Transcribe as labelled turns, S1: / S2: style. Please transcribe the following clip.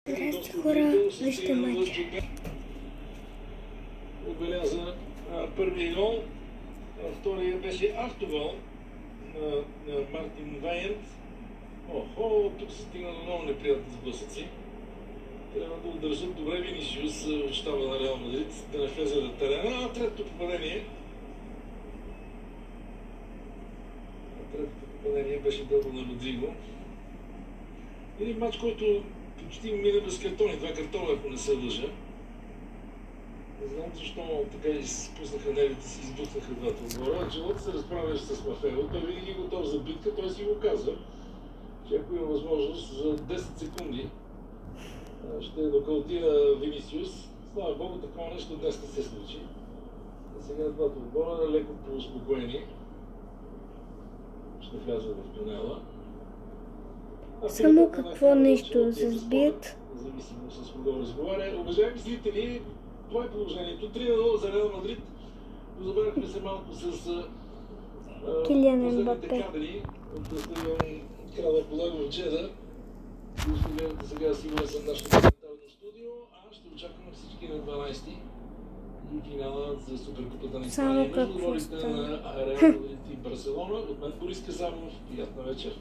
S1: Здрасти, хора, вижте матча.
S2: Отбеляза първия гол. Втория беше автогол на Мартин Вайент. Охо, тук се стигна до много неприятни сблъсъци. Трябва да удържат добре Винисиус от щаба на Реал Мадрид, да не влезе на терена. Третото попадение. Третото попадение беше дълго на Родриго. Един матч, който почти мина без картони. Два картона, ако не се лъжа. Не знам защо така изпуснаха нервите си, избухнаха двата отбора. Анчелоти се разправяше с Мафео. Той винаги е готов за битка. Той си го казва, че ако има възможност за 10 секунди ще нокаутира Винисиус. Слава Богу, такова нещо днес не се случи. А сега двата отбора леко по-успокоени ще влязат в тунела.
S1: Само какво нещо се сбият?
S2: Зависимо с кого разговаря. Уважаеми зрители, това е положението. 3-0 за Реал Мадрид. Позабавихме се малко с
S1: Килиан Мбапе
S2: кадри от стадион Кралев Полаг в Джеда. Ще гледате сега, сигурен съм, нашето коментарно студио. Ще очакваме всички на 12-ти и финала за Суперкупата на Испания. Между отборите на Реал Мадрид и Барселона. От мен Борис Казаров. Приятна вечер.